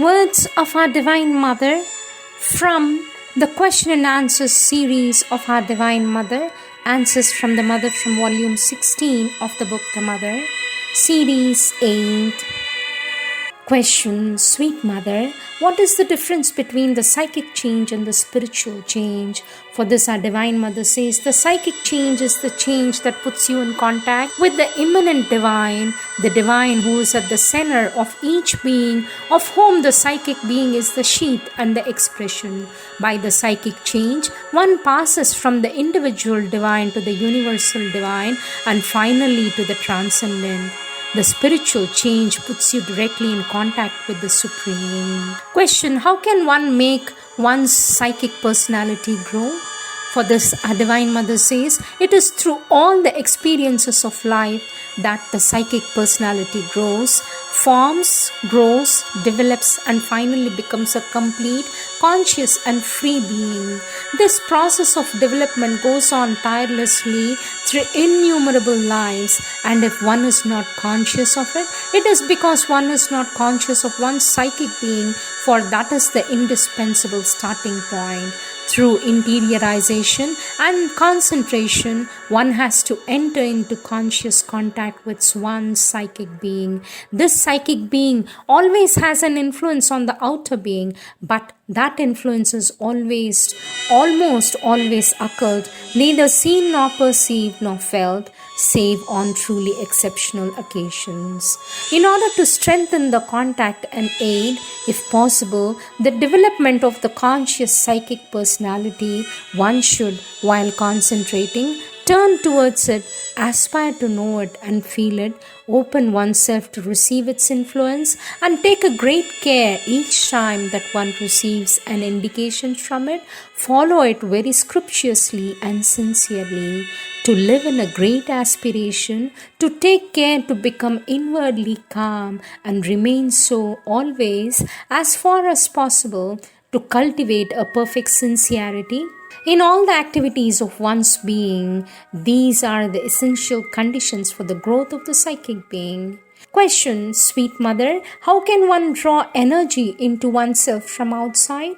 Words of our Divine Mother from the question and answers series of our Divine Mother, Answers from the Mother from volume 16 of the book The Mother, series 8. Question: Sweet Mother, what is the difference between the psychic change and the spiritual change? For this, our Divine Mother says, the psychic change is the change that puts you in contact with the immanent divine, the divine who is at the center of each being, of whom the psychic being is the sheath and the expression. By the psychic change, one passes from the individual divine to the universal divine and finally to the transcendent. The spiritual change puts you directly in contact with the Supreme. Question: how can one make one's psychic personality grow? For this, our Divine Mother says, it is through all the experiences of life that the psychic personality grows, forms, grows, develops, and finally becomes a complete, conscious and free being. This process of development goes on tirelessly through innumerable lives, and if one is not conscious of it, it is because one is not conscious of one's psychic being, for that is the indispensable starting point. Through interiorization and concentration, one has to enter into conscious contact with one's psychic being. This psychic being always has an influence on the outer being, but that influence is almost always occult, neither seen nor perceived nor felt, save on truly exceptional occasions. In order to strengthen the contact and aid, if possible, the development of the conscious psychic personality, one should, while concentrating, turn towards it, aspire to know it and feel it, open oneself to receive its influence, and take a great care each time that one receives an indication from it, follow it very scrupulously and sincerely, to live in a great aspiration, to take care to become inwardly calm and remain so always, as far as possible, to cultivate a perfect sincerity in all the activities of one's being. These are the essential conditions for the growth of the psychic being. Question: Sweet Mother, how can one draw energy into oneself from outside?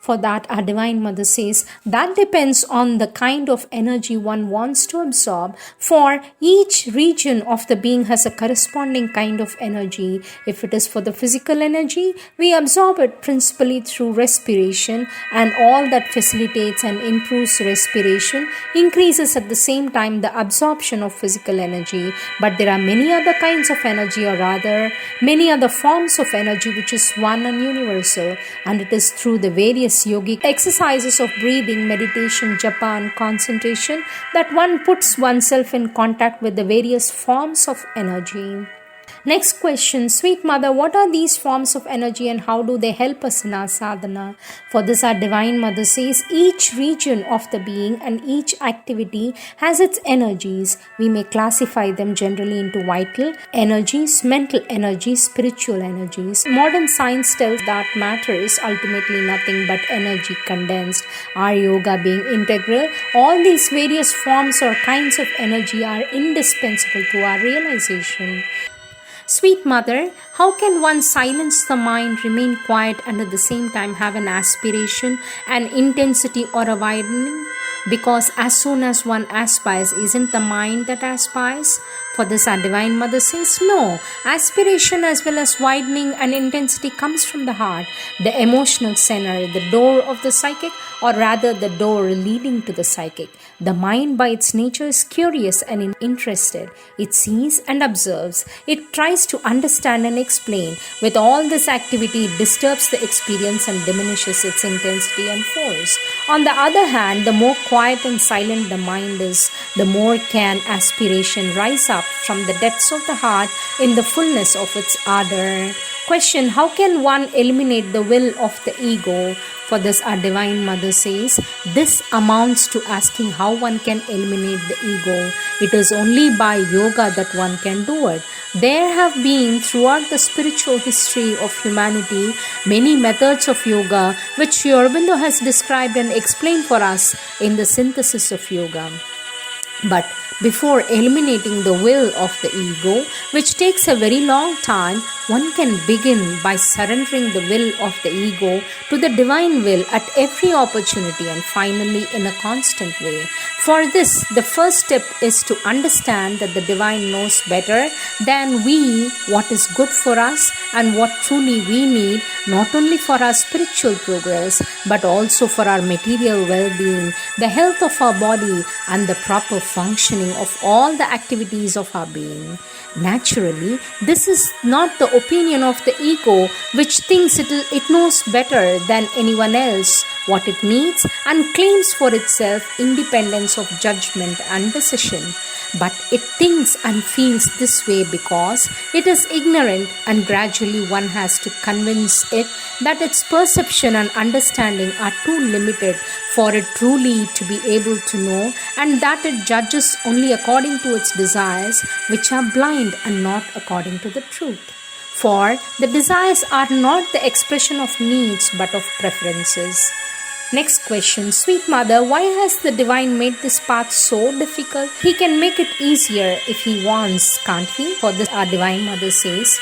For that, our Divine Mother says, that depends on the kind of energy one wants to absorb, for each region of the being has a corresponding kind of energy. If it is for the physical energy, we absorb it principally through respiration, and all that facilitates and improves respiration increases at the same time the absorption of physical energy. But there are many other kinds of energy, or rather, many other forms of energy which is one and universal, and it is through the various yogic exercises of breathing, meditation, japa and concentration that one puts oneself in contact with the various forms of energy. Next question: Sweet Mother, what are these forms of energy and how do they help us in our sadhana? For this, our Divine Mother says, each region of the being and each activity has its energies. We may classify them generally into vital energies, mental energies, spiritual energies. Modern science tells that matter is ultimately nothing but energy condensed. Our yoga being integral, all these various forms or kinds of energy are indispensable to our realization. Sweet Mother, how can one silence the mind, remain quiet, and at the same time have an aspiration, an intensity or a widening? Because as soon as one aspires, isn't the mind that aspires? For this, our Divine Mother says, no, aspiration as well as widening and intensity comes from the heart, the emotional center, the door of the psychic, or rather the door leading to the psychic. The mind by its nature is curious and interested. It sees and observes. It tries to understand and explain. With all this activity, it disturbs the experience and diminishes its intensity and force. On the other hand, the more quiet and silent the mind is, the more can aspiration rise up from the depths of the heart in the fullness of its ardor. Question: how can one eliminate the will of the ego? For this, our Divine Mother says, this amounts to asking how one can eliminate the ego. It is only by yoga that one can do it. There have been throughout the spiritual history of humanity many methods of yoga which Sri Aurobindo has described and explained for us in the Synthesis of Yoga. But Before eliminating the will of the ego, which takes a very long time, one can begin by surrendering the will of the ego to the divine will at every opportunity and finally in a constant way. For this, the first step is to understand that the divine knows better than we what is good for us and what truly we need, not only for our spiritual progress but also for our material well-being, the health of our body, and the proper functioning of all the activities of our being. Naturally, this is not the opinion of the ego, which thinks it knows better than anyone else what it needs and claims for itself independence of judgment and decision. But it thinks and feels this way because it is ignorant, and gradually one has to convince it that its perception and understanding are too limited for it truly to be able to know, and that it judges only according to its desires, which are blind and not according to the truth. For the desires are not the expression of needs but of preferences. Next question. Sweet Mother, why has the divine made this path so difficult? He can make it easier if he wants, can't he? For this, our divine mother says,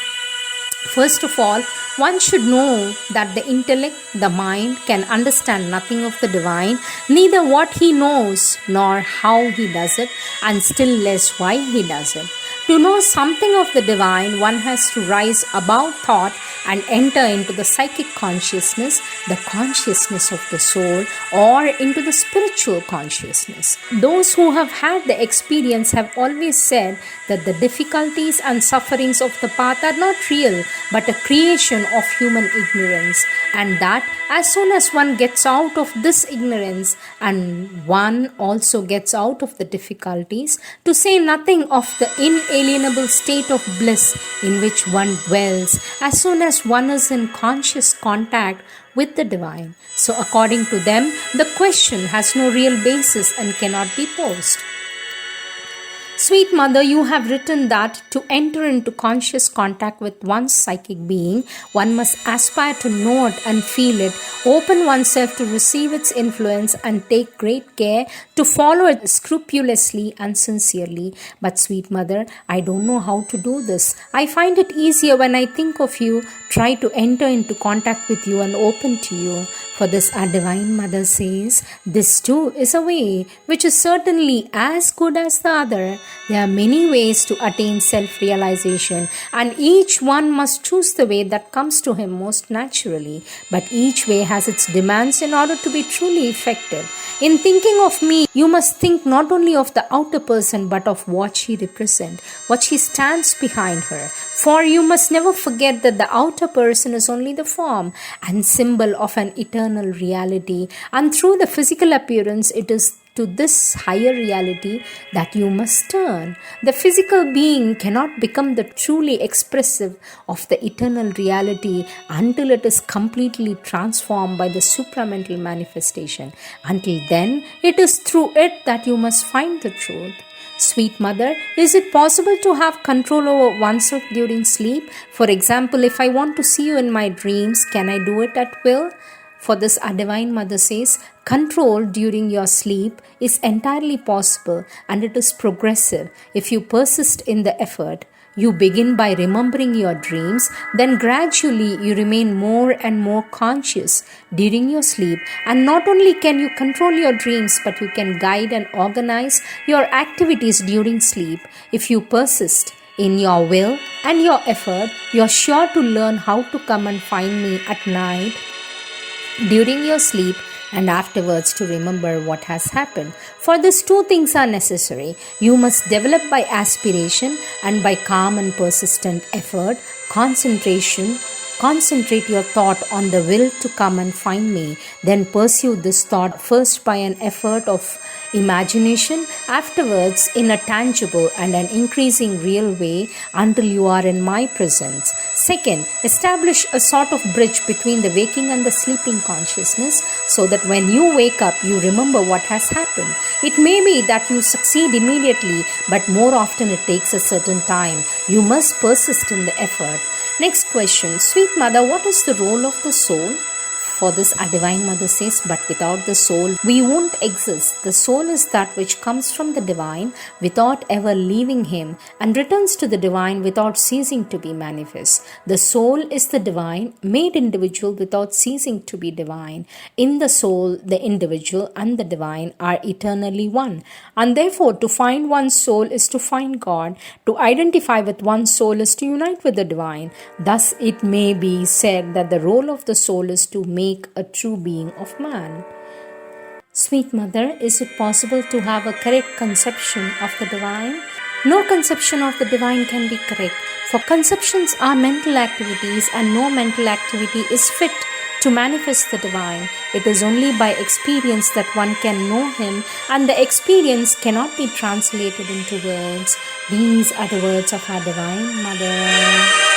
first of all, one should know that the intellect, the mind, can understand nothing of the divine, neither what he knows nor how he does it, and still less why he does it. To know something of the divine, one has to rise above thought and enter into the psychic consciousness, the consciousness of the soul, or into the spiritual consciousness. Those who have had the experience have always said that the difficulties and sufferings of the path are not real, but a creation of human ignorance, and that as soon as one gets out of this ignorance and one also gets out of the difficulties, to say nothing of the inalienable state of bliss in which one dwells, as soon as one is in conscious contact with the divine. So according to them, the question has no real basis and cannot be posed. Sweet Mother, you have written that to enter into conscious contact with one's psychic being, one must aspire to know it and feel it, open oneself to receive its influence, and take great care to follow it scrupulously and sincerely. But sweet Mother, I don't know how to do this. I find it easier when I think of you, try to enter into contact with you and open to you. For this, our Divine Mother says, this too is a way which is certainly as good as the other. There are many ways to attain self-realization, and each one must choose the way that comes to him most naturally. But each way has its demands in order to be truly effective. In thinking of me, you must think not only of the outer person but of what she represents, what she stands behind her. For you must never forget that the outer person is only the form and symbol of an eternal reality, and through the physical appearance it is to this higher reality that you must turn. The physical being cannot become the truly expressive of the eternal reality until it is completely transformed by the supramental manifestation. Until then, it is through it that you must find the truth. Sweet Mother, is it possible to have control over oneself during sleep? For example, if I want to see you in my dreams, can I do it at will? For this, our Divine Mother says, control during your sleep is entirely possible, and it is progressive if you persist in the effort. You begin by remembering your dreams, then gradually you remain more and more conscious during your sleep. And not only can you control your dreams, but you can guide and organize your activities during sleep. If you persist in your will and your effort, you are sure to learn how to come and find me at night during your sleep, and afterwards to remember what has happened. For this, two things are necessary. You must develop by aspiration and by calm and persistent effort. Concentrate your thought on the will to come and find me. Then pursue this thought first by an effort of imagination, afterwards in a tangible and an increasing real way until you are in my presence. Second, establish a sort of bridge between the waking and the sleeping consciousness, so that when you wake up, you remember what has happened. It may be that you succeed immediately, but more often it takes a certain time. You must persist in the effort. Next question. Sweet Mother, what is the role of the soul? For this, our Divine Mother says, but without the soul, we won't exist. The soul is that which comes from the Divine without ever leaving Him and returns to the Divine without ceasing to be manifest. The soul is the Divine, made individual without ceasing to be divine. In the soul, the individual and the Divine are eternally one. And therefore, to find one's soul is to find God. To identify with one's soul is to unite with the Divine. Thus, it may be said that the role of the soul is to make a true being of man. Sweet Mother, is it possible to have a correct conception of the Divine? No conception of the Divine can be correct, for conceptions are mental activities and no mental activity is fit to manifest the Divine. It is only by experience that one can know Him, and the experience cannot be translated into words. These are the words of our Divine Mother.